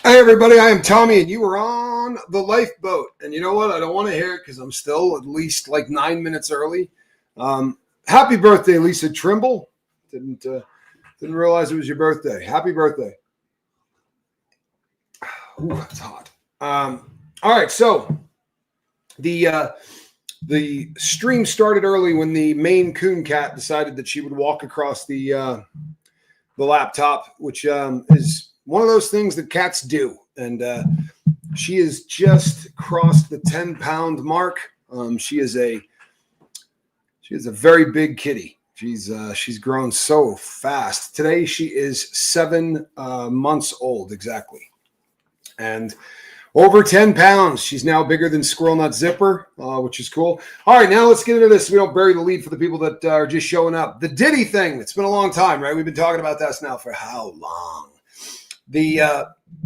Hi, everybody. I am Tommy, and you are on the lifeboat. And you know what? I don't want to hear it because I'm still at least like 9 minutes early. Happy birthday, Lisa Trimble. Didn't realize it was your birthday. Happy birthday. Ooh, that's hot. All right, so the stream started early when the Maine Coon cat decided that she would walk across the laptop, which is one of those things that cats do, and she has just crossed the 10-pound mark. She is a very big kitty. She's grown so fast. Today she is 7 months old exactly, and over 10 pounds. She's now bigger than Squirrel Nut Zipper, which is cool. All right, now let's get into this so we don't bury the lead for the people that are just showing up. The Diddy thing. It's been a long time, right? We've been talking about this now for how long?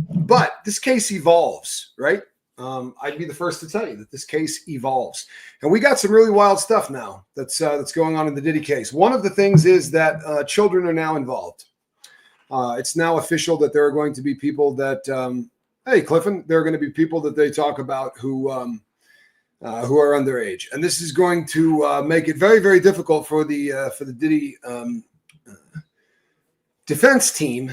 But this case evolves, right? I'd be the first to tell you that this case evolves. And we got some really wild stuff now that's going on in the Diddy case. One of the things is that children are now involved. It's now official that there are going to be people that, hey, Clifton, there are going to be people that they talk about who are underage. And this is going to make it very, very difficult for the Diddy defense team.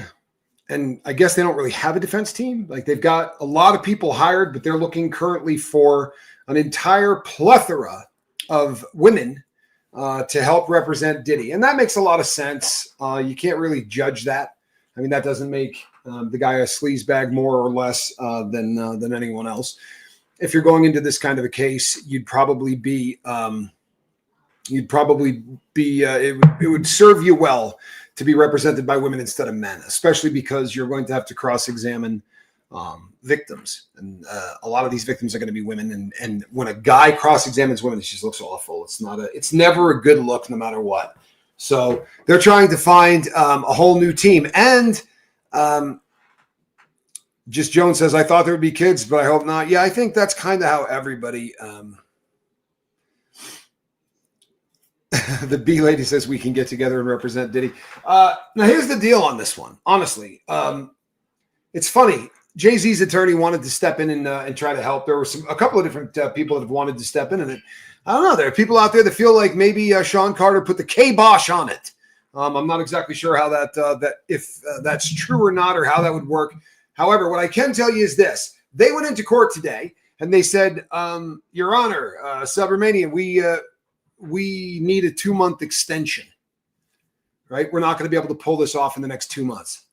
And I guess they don't really have a defense team. Like, they've got a lot of people hired, but they're looking currently for an entire plethora of women to help represent Diddy. And that makes a lot of sense. You can't really judge that. I mean, that doesn't make the guy a sleazebag more or less than anyone else. If you're going into this kind of a case, it would serve you well to be represented by women instead of men, especially because you're going to have to cross-examine victims. And a lot of these victims are going to be women. And when a guy cross-examines women, it just looks awful. It's never a good look no matter what. So they're trying to find a whole new team. And Just Jones says, I thought there would be kids, but I hope not. Yeah, I think that's kind of how everybody the B lady says we can get together and represent Diddy. Now, here's the deal on this one. Honestly, it's funny. Jay-Z's attorney wanted to step in and try to help. There were a couple of different people that have wanted to step in. And I don't know. There are people out there that feel like maybe Sean Carter put the kibosh on it. I'm not exactly sure how if that's true or not, or how that would work. However, what I can tell you is this. They went into court today and they said, Your Honor, Subramanian, we need a 2-month extension, right? We're not going to be able to pull this off in the next 2 months,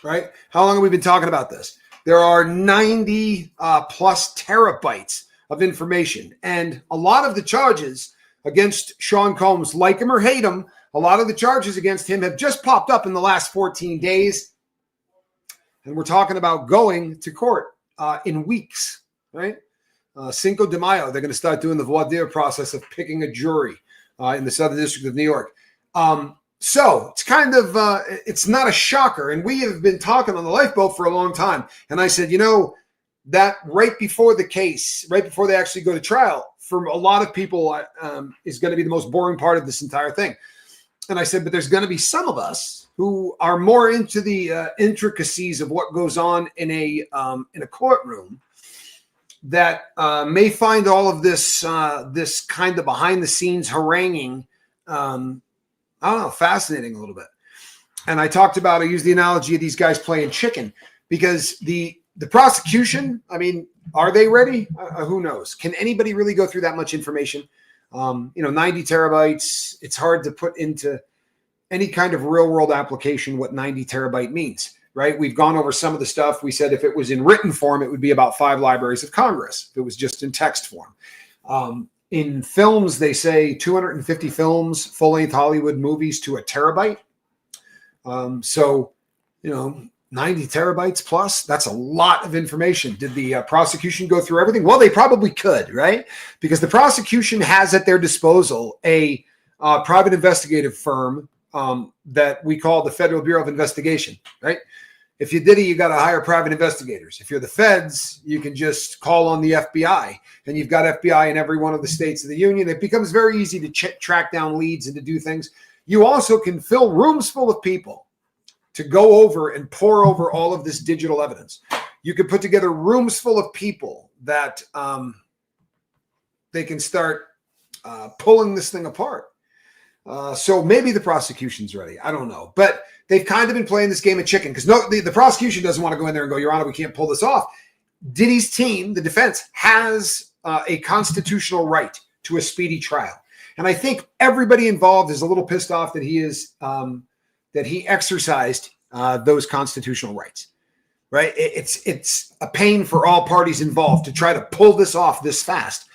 right? How long have we been talking about this? There are 90 plus terabytes of information. And a lot of the charges against Sean Combs, like him or hate him, a lot of the charges against him have just popped up in the last 14 days. And we're talking about going to court in weeks, right? Cinco de Mayo, they're going to start doing the voir dire process of picking a jury in the Southern District of New York. So it's kind of, it's not a shocker. And we have been talking on the Lifeboat for a long time. And I said, that right before the case, right before they actually go to trial, for a lot of people is going to be the most boring part of this entire thing. And I said, but there's going to be some of us who are more into the intricacies of what goes on in a courtroom that may find all of this this kind of behind the scenes haranguing, fascinating a little bit. And I used the analogy of these guys playing chicken, because the prosecution, I mean, are they ready? Who knows? Can anybody really go through that much information? 90 terabytes, it's hard to put into any kind of real world application what 90 terabyte means. Right? We've gone over some of the stuff. We said if it was in written form, it would be about 5 libraries of Congress. If it was just in text form. In films, they say 250 films, full-length Hollywood movies to a terabyte. 90 terabytes plus, that's a lot of information. Did the prosecution go through everything? Well, they probably could, right? Because the prosecution has at their disposal a private investigative firm that we call the Federal Bureau of Investigation, right? If you Diddy, you got to hire private investigators. If you're the feds, you can just call on the FBI, and you've got FBI in every one of the states of the union. It becomes very easy to track down leads and to do things. You also can fill rooms full of people to go over and pour over all of this digital evidence. You could put together rooms full of people that they can start pulling this thing apart. So maybe the prosecution's ready. I don't know. But they've kind of been playing this game of chicken because the prosecution doesn't want to go in there and go, Your Honor, we can't pull this off. Diddy's team, the defense, has a constitutional right to a speedy trial. And I think everybody involved is a little pissed off that he exercised those constitutional rights, right? It's a pain for all parties involved to try to pull this off this fast.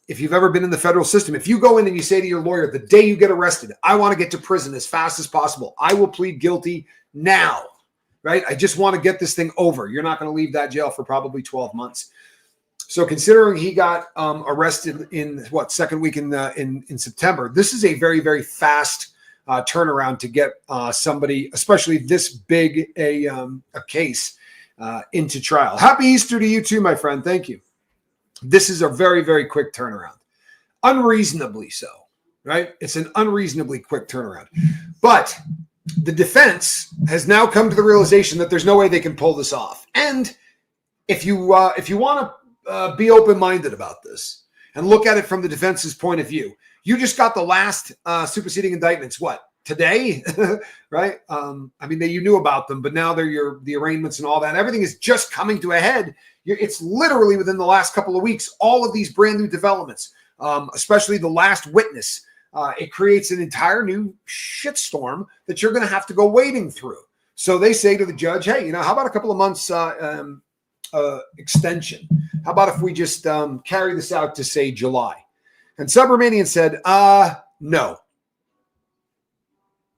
If you've ever been in the federal system, if you go in and you say to your lawyer the day you get arrested, I want to get to prison as fast as possible. I will plead guilty now, right? I just want to get this thing over. You're not going to leave that jail for probably 12 months. So considering he got arrested in second week in September, this is a very, very fast turnaround to get somebody, especially this big a case, into trial. Happy Easter to you too, my friend. Thank you. This is a very, very quick turnaround. Unreasonably so, right? It's an unreasonably quick turnaround. But the defense has now come to the realization that there's no way they can pull this off. And if you want to be open-minded about this and look at it from the defense's point of view, you just got the last superseding indictments, today, right? I mean, you knew about them, but now they're the arraignments and all that. Everything is just coming to a head. It's literally within the last couple of weeks, all of these brand new developments, especially the last witness. It creates an entire new shitstorm that you're going to have to go wading through. So they say to the judge, hey, how about a couple of months extension? How about if we just carry this out to, say, July? And Subramanian said, no.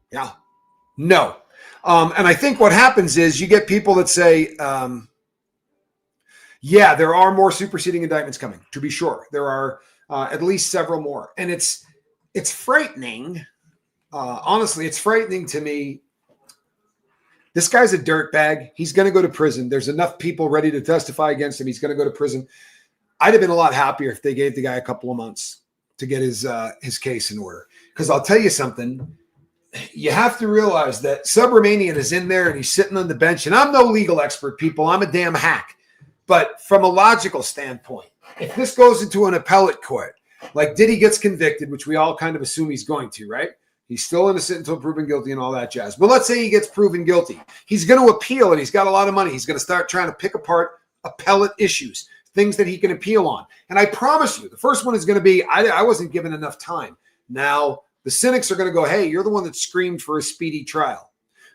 Yeah, no. And I think what happens is you get people that say, yeah, there are more superseding indictments coming, to be sure. There are at least several more. And it's frightening. Honestly, it's frightening to me. This guy's a dirtbag. He's going to go to prison. There's enough people ready to testify against him. He's going to go to prison. I'd have been a lot happier if they gave the guy a couple of months to get his case in order. Because I'll tell you something. You have to realize that Subramanian is in there and he's sitting on the bench. And I'm no legal expert, people. I'm a damn hack. But from a logical standpoint, if this goes into an appellate court, like Diddy gets convicted, which we all kind of assume he's going to, right? He's still innocent until proven guilty and all that jazz. But let's say he gets proven guilty. He's going to appeal and he's got a lot of money. He's going to start trying to pick apart appellate issues, things that he can appeal on. And I promise you, the first one is going to be, I wasn't given enough time. Now, the cynics are going to go, hey, you're the one that screamed for a speedy trial.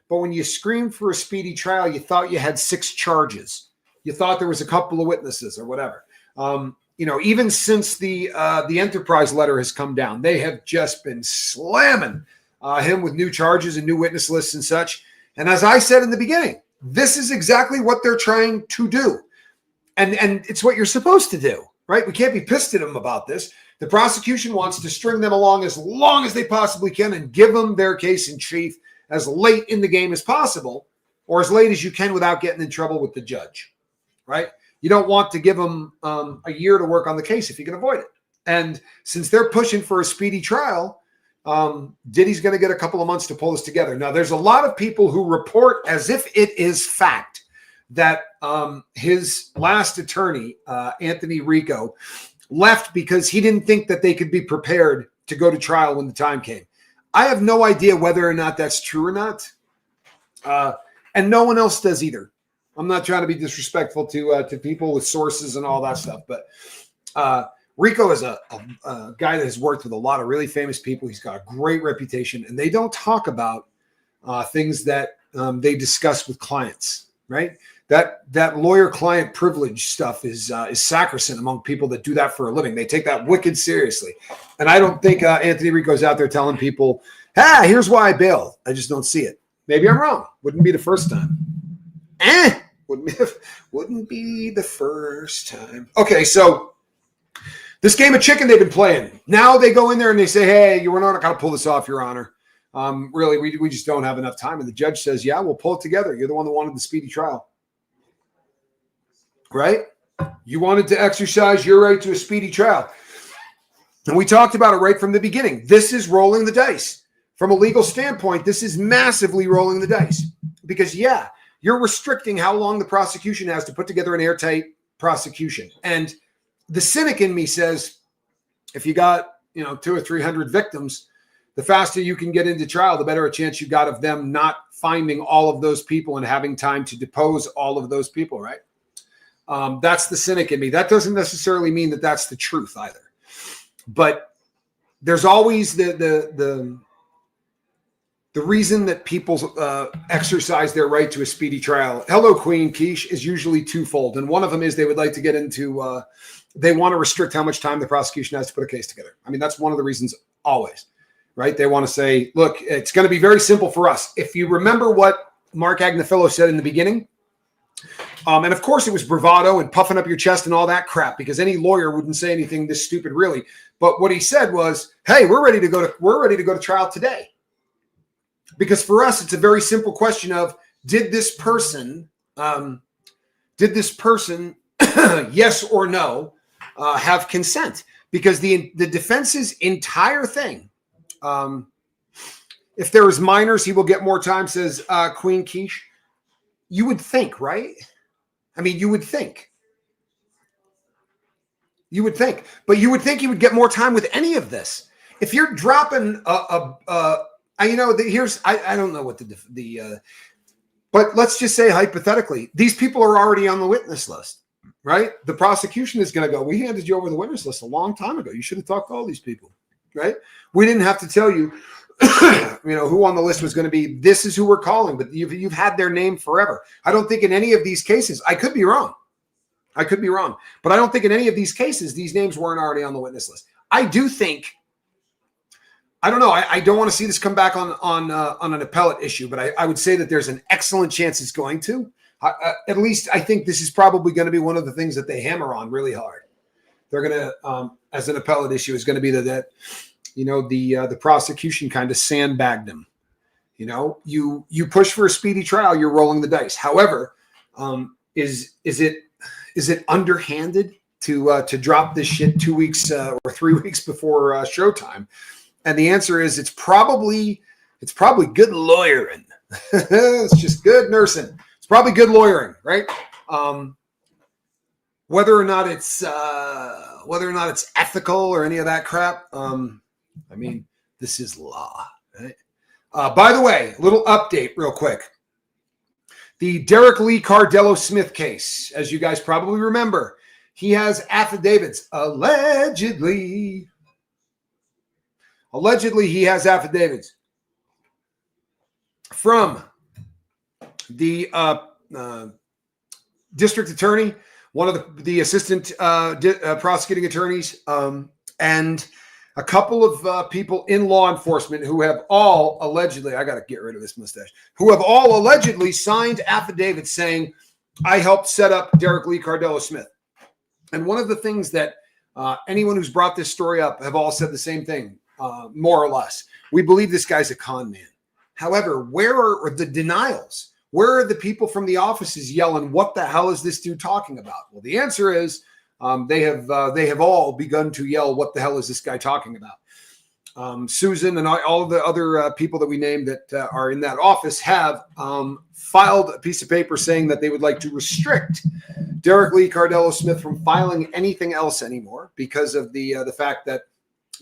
But when you screamed for a speedy trial, you thought you had 6 charges. You thought there was a couple of witnesses or whatever. Even since the Enterprise letter has come down, they have just been slamming him with new charges and new witness lists and such. And as I said in the beginning, this is exactly what they're trying to do. And it's what you're supposed to do, right? We can't be pissed at them about this. The prosecution wants to string them along as long as they possibly can and give them their case in chief as late in the game as possible, or as late as you can without getting in trouble with the judge, right? You don't want to give them a year to work on the case if you can avoid it. And since they're pushing for a speedy trial, Diddy's going to get a couple of months to pull this together. Now, there's a lot of people who report as if it is fact that his last attorney, Anthony Rico, left because he didn't think that they could be prepared to go to trial when the time came. I have no idea whether or not that's true or not. And no one else does either. I'm not trying to be disrespectful to people with sources and all that stuff, but Rico is a guy that has worked with a lot of really famous people. He's got a great reputation, and they don't talk about things that they discuss with clients, right? That lawyer-client privilege stuff is sacrosanct among people that do that for a living. They take that wicked seriously, and I don't think Anthony Rico's out there telling people, "Ah, here's why I bailed." I just don't see it. Maybe I'm wrong. Wouldn't be the first time. Wouldn't be the first time. Okay, so this game of chicken they've been playing. Now they go in there and they say, hey, we're not going to pull this off, Your Honor. Really, we just don't have enough time. And the judge says, yeah, we'll pull it together. You're the one that wanted the speedy trial. Right? You wanted to exercise your right to a speedy trial. And we talked about it right from the beginning. This is rolling the dice. From a legal standpoint, this is massively rolling the dice. Because, yeah, you're restricting how long the prosecution has to put together an airtight prosecution. And the cynic in me says, if you got, 200 or 300 victims, the faster you can get into trial, the better a chance you got of them not finding all of those people and having time to depose all of those people, right? That's the cynic in me. That doesn't necessarily mean that that's the truth either. But there's always the reason that people exercise their right to a speedy trial. Hello, Queen Quiche, is usually twofold. And one of them is they would like to get into, they want to restrict how much time the prosecution has to put a case together. I mean, that's one of the reasons always, right? They want to say, look, it's going to be very simple for us. If you remember what Mark Agnifilo said in the beginning, and of course it was bravado and puffing up your chest and all that crap, because any lawyer wouldn't say anything this stupid, really. But what he said was, hey, we're ready to go to trial today. Because for us, it's a very simple question of, did this person, yes or no, have consent? Because the defense's entire thing, if there is minors, he will get more time, says Queen Quiche. You would think, right? I mean, you would think. But you would think he would get more time with any of this. If you're dropping I don't know what but let's just say hypothetically, these people are already on the witness list, right? The prosecution is going to go, we handed you over the witness list a long time ago. You should have talked to all these people, right? We didn't have to tell you, who on the list was going to be. This is who we're calling, but you've had their name forever. I don't think in any of these cases, I could be wrong, but I don't think in any of these cases, these names weren't already on the witness list. I do think, I don't know. I don't want to see this come back on an appellate issue, but I would say that there's an excellent chance it's going to. At least I think this is probably going to be one of the things that they hammer on really hard. They're going to, as an appellate issue, is going to be that the prosecution kind of sandbagged them. You push for a speedy trial, you're rolling the dice. However, is it underhanded to drop this shit 2 weeks or 3 weeks before showtime? And the answer is it's probably good lawyering. It's just good nursing. It's probably good lawyering, right? Whether or not it's ethical or any of that crap. I mean, this is law, right? By the way, a little update real quick. The Derek Lee Cardello-Smith case, as you guys probably remember, he has affidavits. Allegedly, he has affidavits from the district attorney, one of the assistant prosecuting attorneys, and a couple of people in law enforcement who have all allegedly, I got to get rid of this mustache, who have all allegedly signed affidavits saying, I helped set up Derek Lee Cardello-Smith. And one of the things that anyone who's brought this story up have all said the same thing, more or less. We believe this guy's a con man. However, where are the denials? Where are the people from the offices yelling, what the hell is this dude talking about? Well, the answer is, they have all begun to yell, what the hell is this guy talking about? Susan and all of the other people that we named that are in that office have filed a piece of paper saying that they would like to restrict Derek Lee Cardello-Smith from filing anything else anymore because of the fact that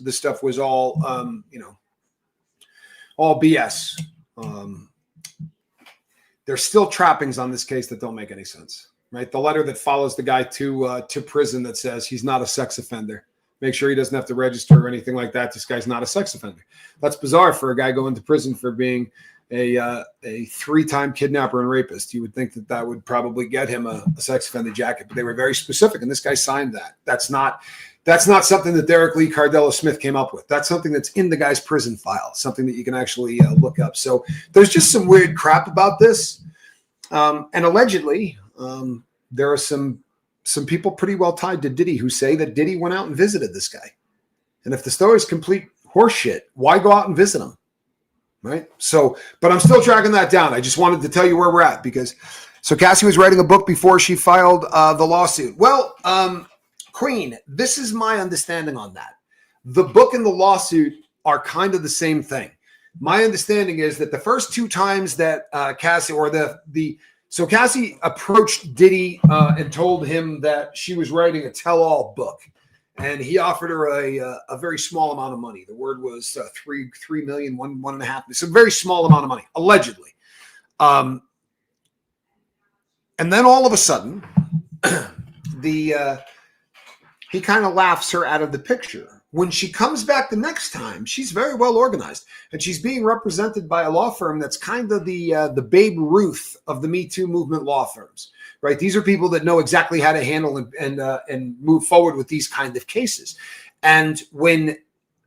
the stuff was all all BS. There's still trappings on this case that don't make any sense. Right, the letter that follows the guy to prison that says he's not a sex offender. Make sure he doesn't have to register or anything like that. This guy's not a sex offender. That's bizarre for a guy going to prison for being a 3-time kidnapper and rapist. You would think that would probably get him a sex offender jacket, but they were very specific, and this guy signed that. That's not something that Derek Lee Cardello-Smith came up with. That's something that's in the guy's prison file, something that you can actually look up. So there's just some weird crap about this, and allegedly. There are some people pretty well tied to Diddy who say that Diddy went out and visited this guy. And if the story is complete horseshit, why go out and visit him? Right? So, but I'm still tracking that down. I just wanted to tell you where we're at so Cassie was writing a book before she filed the lawsuit. Well, Queen, this is my understanding on that. The book and the lawsuit are kind of the same thing. My understanding is that the first 2 times that Cassie or So Cassie approached Diddy and told him that she was writing a tell-all book. and he offered her a very small amount of money. The word was 3 million, 1.5. It's a very small amount of money, allegedly. And then all of a sudden, he kind of laughs her out of the picture. When she comes back the next time, she's very well organized, and she's being represented by a law firm that's kind of the Babe Ruth of the Me Too movement law firms, right? These are people that know exactly how to handle and move forward with these kind of cases. And when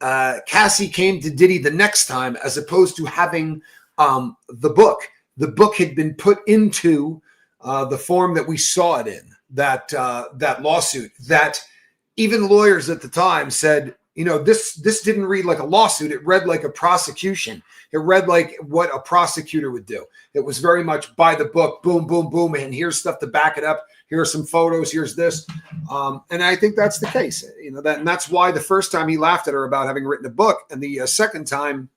Cassie came to Diddy the next time, as opposed to having the book had been put into the form that we saw it in, that lawsuit, that even lawyers at the time said, this didn't read like a lawsuit. It read like a prosecution. It read like what a prosecutor would do. It was very much by the book, boom, boom, boom, and here's stuff to back it up. Here are some photos. Here's this. And I think that's the case. And that's why the first time he laughed at her about having written a book, and the second time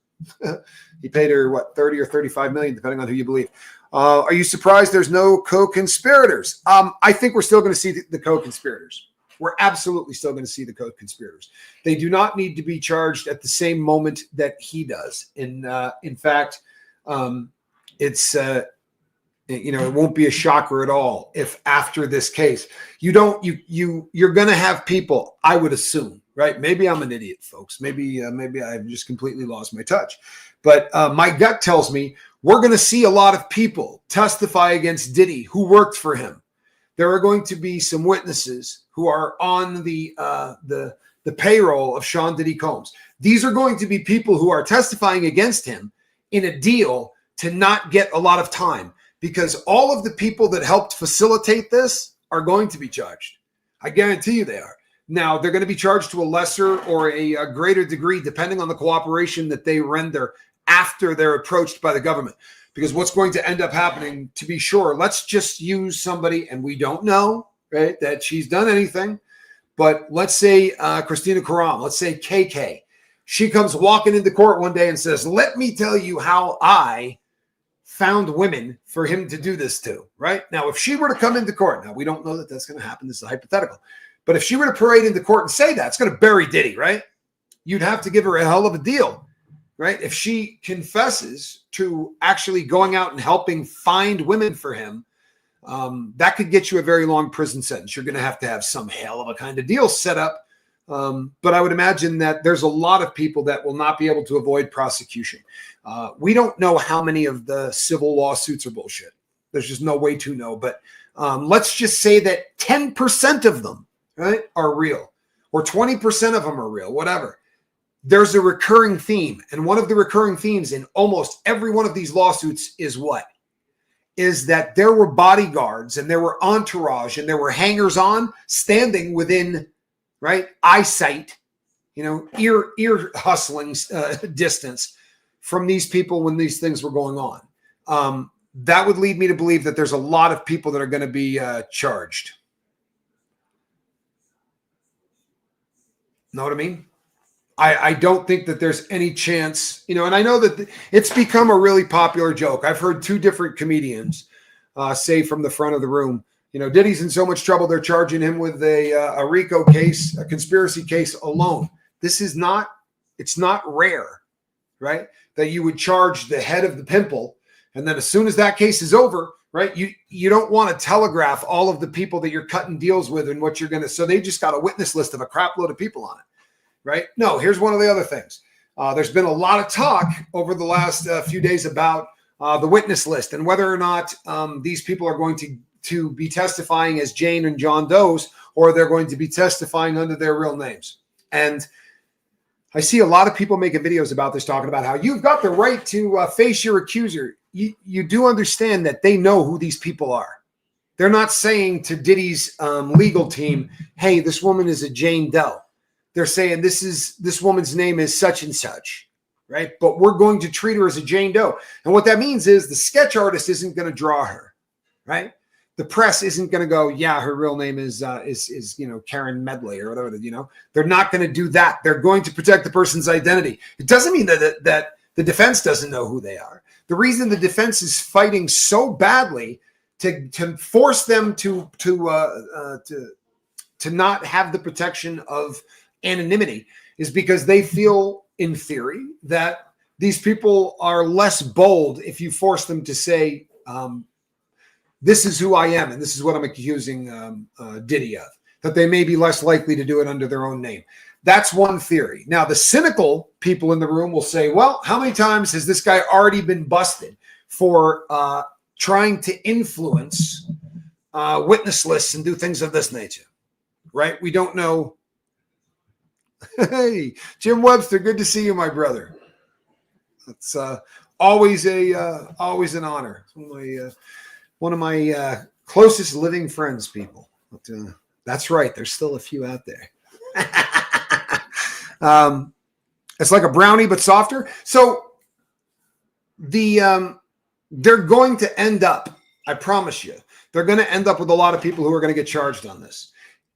he paid her, what, 30 or 35 million, depending on who you believe. Are you surprised there's no co-conspirators? I think we're still going to see the co-conspirators. We're absolutely still going to see the co-conspirators. They do not need to be charged at the same moment that he does. In fact, it's it won't be a shocker at all if after this case you're going to have people, I would assume, right? Maybe I'm an idiot, folks. Maybe I've just completely lost my touch. But my gut tells me we're going to see a lot of people testify against Diddy who worked for him. There are going to be some witnesses who are on the payroll of Sean Diddy Combs. These are going to be people who are testifying against him in a deal to not get a lot of time, because all of the people that helped facilitate this are going to be charged. I guarantee you they are. Now, they're going to be charged to a lesser or a greater degree, depending on the cooperation that they render after they're approached by the government. Because what's going to end up happening, to be sure, let's just use somebody, and we don't know, right, that she's done anything, but let's say Christina Karam, let's say KK. She comes walking into court one day and says, let me tell you how I found women for him to do this to, right? Now, if she were to come into court, now we don't know that that's going to happen. This is hypothetical. But if she were to parade into court and say that, it's going to bury Diddy, right? You'd have to give her a hell of a deal. Right? If she confesses to actually going out and helping find women for him, that could get you a very long prison sentence. You're going to have some hell of a kind of deal set up. But I would imagine that there's a lot of people that will not be able to avoid prosecution. We don't know how many of the civil lawsuits are bullshit. There's just no way to know. But let's just say that 10% of them, right, are real, or 20% of them are real, whatever. There's a recurring theme. And one of the recurring themes in almost every one of these lawsuits is what? Is that there were bodyguards and there were entourage and there were hangers-on standing within, right, eyesight, ear hustling distance from these people when these things were going on. That would lead me to believe that there's a lot of people that are going to be charged. Know what I mean? I don't think that there's any chance, and I know that it's become a really popular joke. I've heard two different comedians say from the front of the room, Diddy's in so much trouble, they're charging him with a RICO case, a conspiracy case alone. It's not rare, right, that you would charge the head of the pimple, and then as soon as that case is over, right, you don't want to telegraph all of the people that you're cutting deals with and what you're going to, so they just got a witness list of a crap load of people on it. Right? No, here's one of the other things. There's been a lot of talk over the last few days about the witness list and whether or not these people are going to be testifying as Jane and John Doe's, or they're going to be testifying under their real names. And I see a lot of people making videos about this, talking about how you've got the right to face your accuser. You do understand that they know who these people are. They're not saying to Diddy's legal team, hey, this woman is a Jane Doe. They're saying this woman's name is such and such, right? But we're going to treat her as a Jane Doe. And what that means is the sketch artist isn't going to draw her, right? The press isn't going to go, yeah, her real name is Karen Medley or whatever, They're not going to do that. They're going to protect the person's identity. It doesn't mean that the defense doesn't know who they are. The reason the defense is fighting so badly to force them to to not have the protection of anonymity is because they feel, in theory, that these people are less bold if you force them to say, this is who I am and this is what I'm accusing Diddy of, that they may be less likely to do it under their own name. That's one theory. Now, the cynical people in the room will say, well, how many times has this guy already been busted for trying to influence witness lists and do things of this nature, right? We don't know. Hey, Jim Webster, good to see you, my brother. It's always an honor. One of my closest living friends, people. But, that's right. There's still a few out there. It's like a brownie, but softer. So they're going to end up, I promise you, they're going to end up with a lot of people who are going to get charged on this.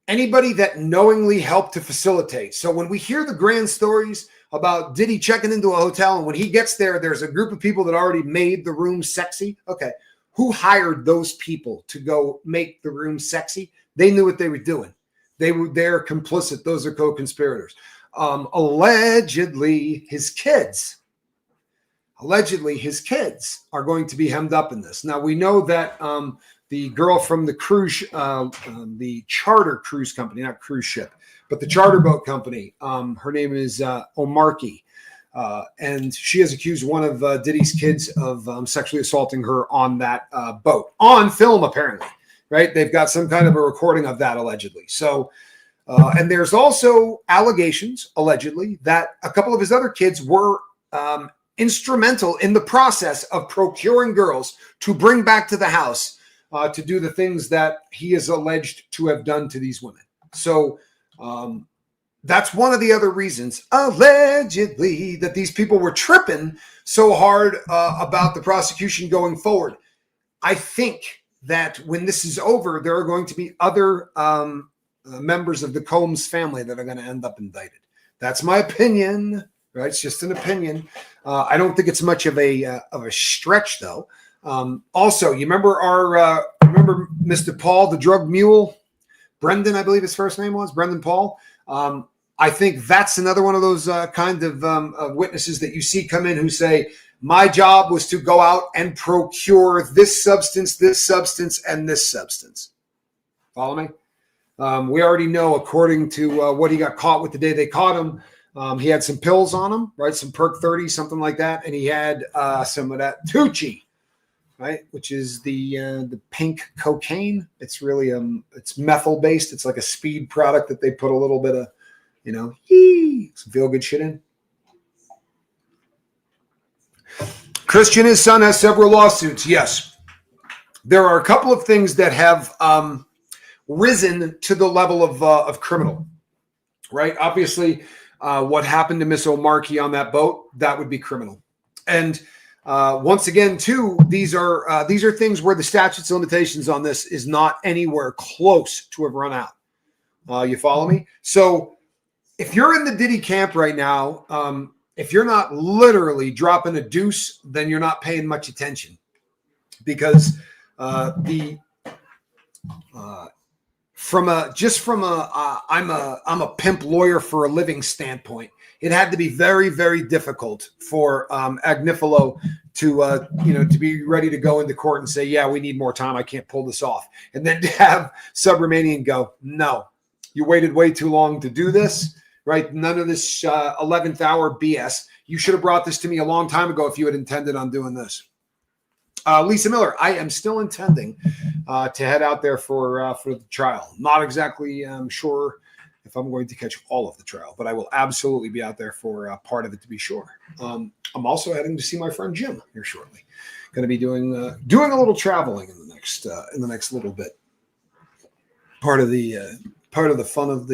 Anybody that knowingly helped to facilitate. So when we hear the grand stories about Diddy checking into a hotel, and when he gets there, there's a group of people that already made the room sexy. Okay. Who hired those people to go make the room sexy? They knew what they were doing. They're complicit. Those are co-conspirators. Allegedly, his kids are going to be hemmed up in this. Now, we know that the girl from the cruise, the charter cruise company, not cruise ship, but the charter boat company, her name is Omarky. And she has accused one of Diddy's kids of sexually assaulting her on that boat, on film, apparently, right? They've got some kind of a recording of that, allegedly. So, and there's also allegations, allegedly, that a couple of his other kids were instrumental in the process of procuring girls to bring back to the house to do the things that he is alleged to have done to these women. So that's one of the other reasons, allegedly, that these people were tripping so hard about the prosecution going forward. I think that when this is over, there are going to be other members of the Combs family that are going to end up indicted. That's my opinion, right? It's just an opinion. I don't think it's much of a stretch, though. Also, you remember remember Mr. Paul, the drug mule, Brendan, I believe his first name was Brendan Paul. I think that's another one of those kind of witnesses that you see come in who say, my job was to go out and procure this substance, and this substance. Follow me? We already know, according to what he got caught with the day they caught him, he had some pills on him, right? Some Perk 30, something like that. And he had some of that Tucci, right? Which is the pink cocaine. It's really, it's methyl based. It's like a speed product that they put a little bit of, some feel good shit in. Christian, his son, has several lawsuits. Yes. There are a couple of things that have risen to the level of criminal, right? Obviously, what happened to Miss Omarky on that boat, that would be criminal. And once again, too, these are things where the statutes of limitations on this is not anywhere close to have run out. You follow me? So if you're in the Diddy camp right now, if you're not literally dropping a deuce, then you're not paying much attention, because I'm a pimp lawyer for a living standpoint, it had to be very, very difficult for Agnifilo to be ready to go into court and say, yeah, we need more time, I can't pull this off. And then to have Subramanian go, no, you waited way too long to do this, right? None of this 11th hour BS. You should have brought this to me a long time ago if you had intended on doing this. Lisa Miller, I am still intending to head out there for the trial. Not exactly sure if I'm going to catch all of the trial, but I will absolutely be out there for part of it, to be sure. I'm also heading to see my friend Jim here shortly. Going to be doing a little traveling in the next little bit. Part of the fun of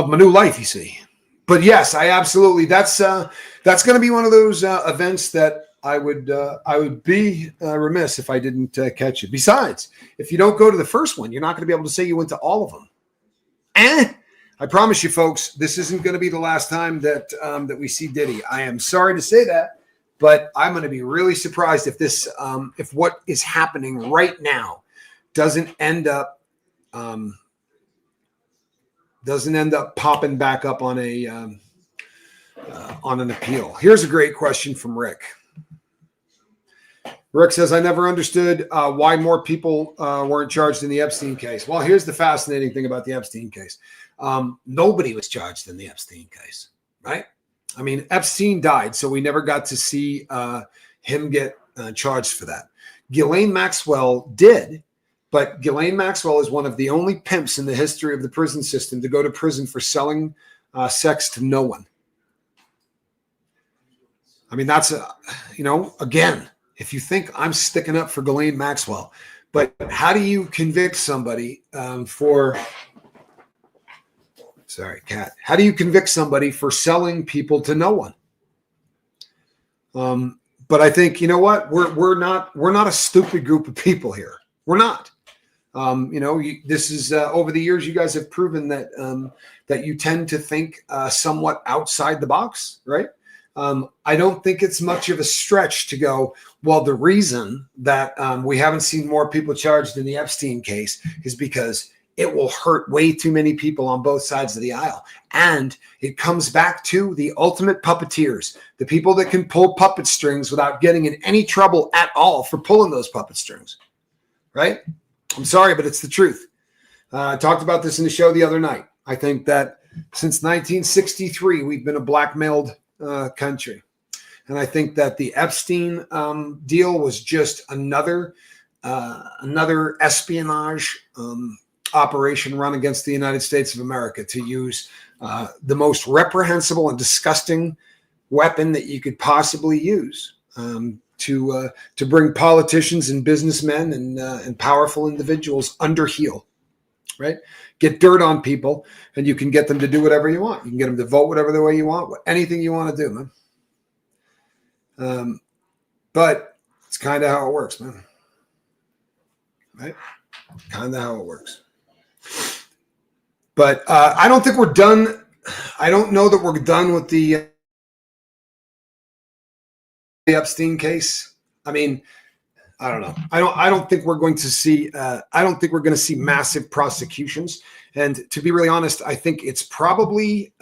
my new life, you see. But yes, I absolutely. That's going to be one of those events that I would be remiss if I didn't catch it. Besides, if you don't go to the first one, you're not going to be able to say you went to all of them. I promise you, folks, this isn't going to be the last time that we see Diddy. I am sorry to say that, but I'm going to be really surprised if what is happening right now doesn't end up doesn't end up popping back up on an appeal. Here's a great question from Rick. Rick says, I never understood why more people weren't charged in the Epstein case. Well, here's the fascinating thing about the Epstein case. Nobody was charged in the Epstein case, right? I mean, Epstein died, so we never got to see him get charged for that. Ghislaine Maxwell did, but Ghislaine Maxwell is one of the only pimps in the history of the prison system to go to prison for selling sex to no one. I mean, that's, again, if you think I'm sticking up for Ghislaine Maxwell, but how do you convict somebody how do you convict somebody for selling people to no one? But I think, you know what? We're not a stupid group of people here. We're not. This is over the years, you guys have proven that you tend to think somewhat outside the box, right? I don't think it's much of a stretch to go, well, the reason that we haven't seen more people charged in the Epstein case is because it will hurt way too many people on both sides of the aisle. And it comes back to the ultimate puppeteers, the people that can pull puppet strings without getting in any trouble at all for pulling those puppet strings, right? I'm sorry, but it's the truth. I talked about this in the show the other night. I think that since 1963, we've been a blackmailed country. And I think that the Epstein deal was just another espionage operation run against the United States of America to use the most reprehensible and disgusting weapon that you could possibly use to bring politicians and businessmen and powerful individuals under heel, right? Get dirt on people, and you can get them to do whatever you want. You can get them to vote whatever the way you want, anything you want to do, man. But it's kind of how it works, man. Right? Kind of how it works. But I don't think we're done. I don't know that we're done with the Epstein case. I mean, I don't know. I don't think we're going to see. I don't think we're going to see massive prosecutions. And to be really honest, I think it's probably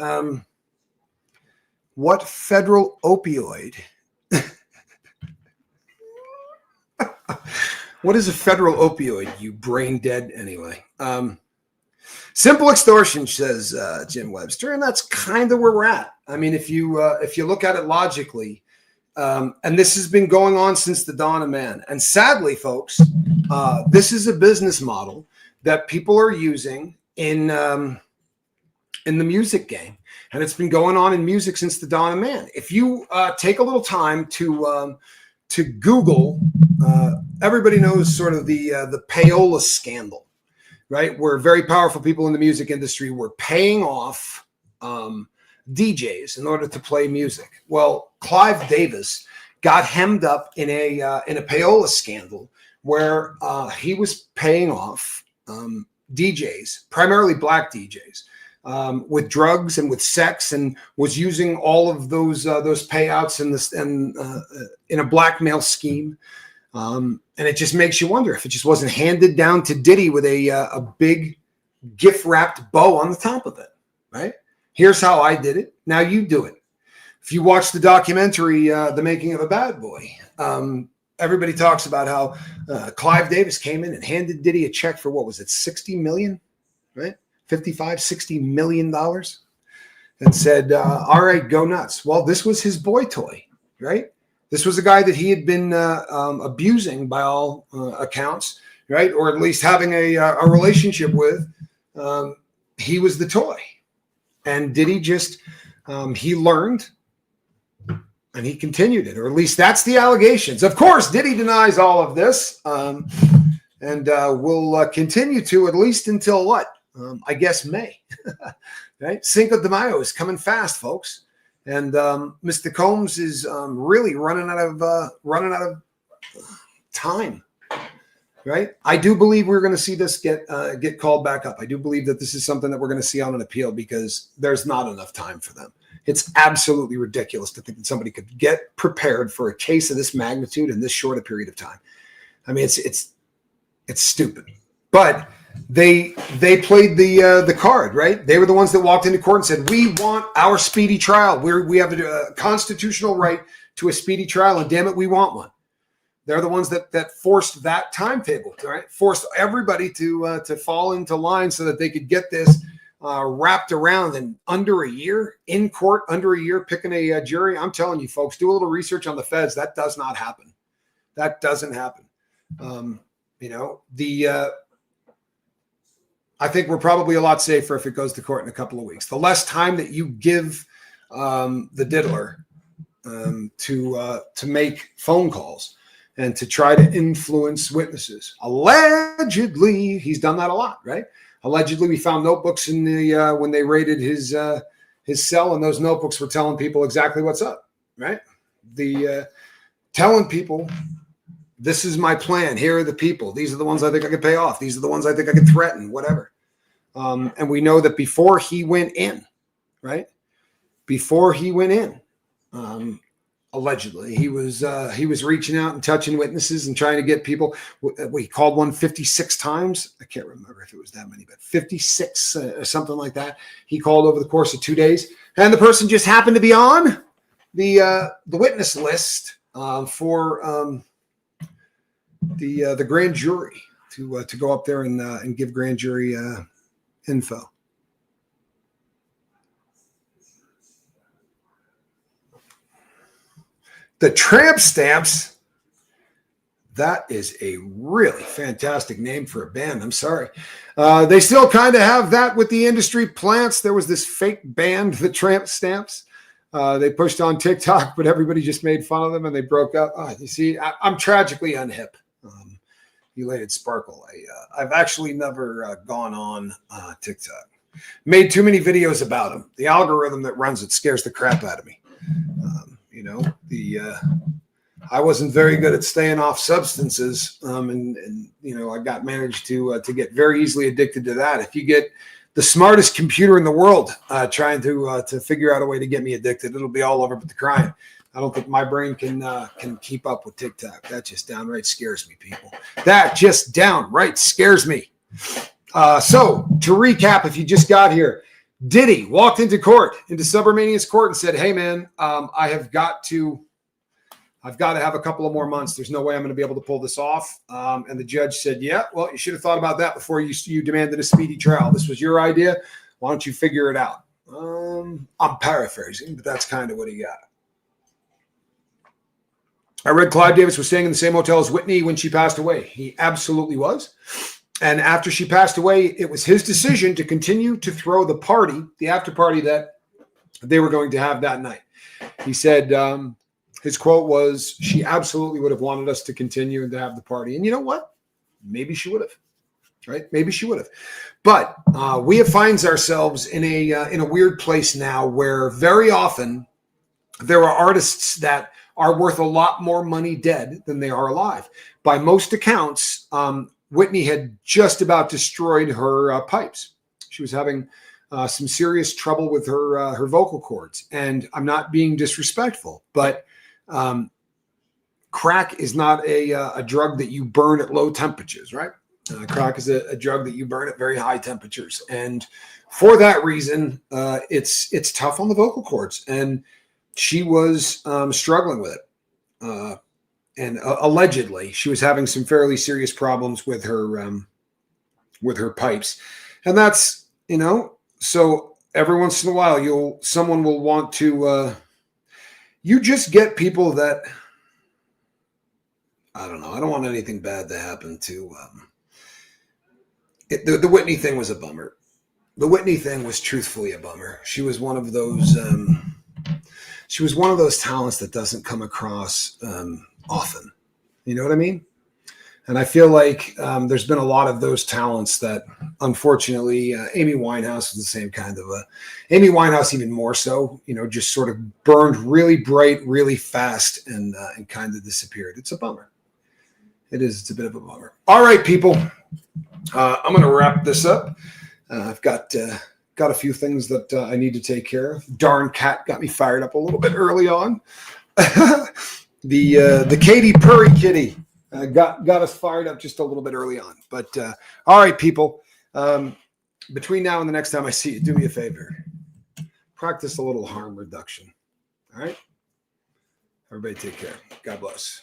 what federal opioid. What is a federal opioid? You brain dead anyway. Simple extortion, says Jim Webster, and that's kind of where we're at. I mean, if you look at it logically. And this has been going on since the dawn of man. And sadly, folks, this is a business model that people are using in the music game. And it's been going on in music since the dawn of man. If you take a little time to Google, everybody knows sort of the payola scandal, right? Where very powerful people in the music industry were paying off DJs in order to play music. Well, Clive Davis got hemmed up in a payola scandal where he was paying off DJs, primarily black DJs, with drugs and with sex, and was using all of those payouts in a blackmail scheme. And it just makes you wonder if it just wasn't handed down to Diddy with a big gift wrapped bow on the top of it, right? Here's how I did it. Now you do it. If you watch the documentary, The Making of a Bad Boy, everybody talks about how Clive Davis came in and handed Diddy a check for, what was it, 60 million, right? 60 million dollars, and said, all right, go nuts. Well, this was his boy toy, right? This was a guy that he had been abusing by all accounts, right? Or at least having a relationship with. He was the toy. And Diddy just, he learned and he continued it, or at least that's the allegations. Of course, Diddy denies all of this and will continue to, at least until what? I guess May, right? Cinco de Mayo is coming fast, folks. And Mr. Combs is really running out of time. Right. I do believe we're going to see this get called back up. I do believe that this is something that we're going to see on an appeal because there's not enough time for them. It's absolutely ridiculous to think that somebody could get prepared for a case of this magnitude in this short a period of time. I mean, it's stupid. But they played the card, right? They were the ones that walked into court and said, we want our speedy trial. We have a constitutional right to a speedy trial, and damn it, we want one. They're the ones that forced that timetable, right? Forced everybody to fall into line so that they could get this wrapped around in under a year, in court, under a year, picking a jury. I'm telling you, folks, do a little research on the feds. That does not happen. That doesn't happen. I think we're probably a lot safer if it goes to court in a couple of weeks. The less time that you give the diddler to make phone calls and to try to influence witnesses. Allegedly, he's done that a lot, right? Allegedly, we found notebooks in the when they raided his cell, and those notebooks were telling people exactly what's up, right? Telling people, this is my plan. Here are the people. These are the ones I think I could pay off. These are the ones I think I could threaten, whatever. And we know that before he went in, right? Before he went in, allegedly, he was reaching out and touching witnesses and trying to get people. We called one 56 times. I can't remember if it was that many, but 56 or something like that. He called over the course of 2 days, and the person just happened to be on the witness list for the grand jury to go up there and give grand jury info. The tramp stamps, that is a really fantastic name for a band. I'm sorry. They still kind of have that with the industry plants. There was this fake band, the tramp stamps. They pushed on TikTok, but everybody just made fun of them and they broke up. You see, I'm tragically unhip. Elated Sparkle. I've actually never gone on TikTok. Made too many videos about them. The algorithm that runs it scares the crap out of me. I wasn't very good at staying off substances, and I managed to get very easily addicted to that. If you get the smartest computer in the world trying to figure out a way to get me addicted, it'll be all over but the crying. I don't think my brain can keep up with TikTok. That just downright scares me, people. That just downright scares me. So to recap, if you just got here, Diddy walked into Subramanian's court and said, hey man, I've got to have a couple of more months. There's no way I'm going to be able to pull this off. And the judge said, yeah, well, you should have thought about that before you demanded a speedy trial. This was your idea. Why don't you figure it out? I'm paraphrasing, but that's kind of what he got. I read Clive Davis was staying in the same hotel as Whitney when she passed away. He absolutely was. And after she passed away, it was his decision to continue to throw the after party that they were going to have that night. He said, his quote was, she absolutely would have wanted us to continue and to have the party. And you know what? Maybe she would have, right? Maybe she would have. But we have finds ourselves in a weird place now where very often there are artists that are worth a lot more money dead than they are alive. By most accounts, Whitney had just about destroyed her pipes. She was having some serious trouble with her vocal cords. And I'm not being disrespectful, but crack is not a drug that you burn at low temperatures, right? Crack is a drug that you burn at very high temperatures. And for that reason, it's tough on the vocal cords. And she was struggling with it. And allegedly, she was having some fairly serious problems with her pipes. And that's, so every once in a while, someone will want to, you just get people that, I don't know. I don't want anything bad to happen to, the Whitney thing was a bummer. The Whitney thing was truthfully a bummer. She was one of those, talents that doesn't come across often. You know what I mean? And I feel like there's been a lot of those talents that, unfortunately, Amy Winehouse was the same kind of Amy Winehouse, even more so, just sort of burned really bright, really fast and kind of disappeared. It's a bummer. It is. It's a bit of a bummer. All right, people. I'm going to wrap this up. I've got a few things that I need to take care of. Darn cat got me fired up a little bit early on. The Katy Perry kitty got us fired up just a little bit early on. But all right, people, Between now and the next time I see you, do me a favor. Practice a little harm reduction. All right? Everybody take care. God bless.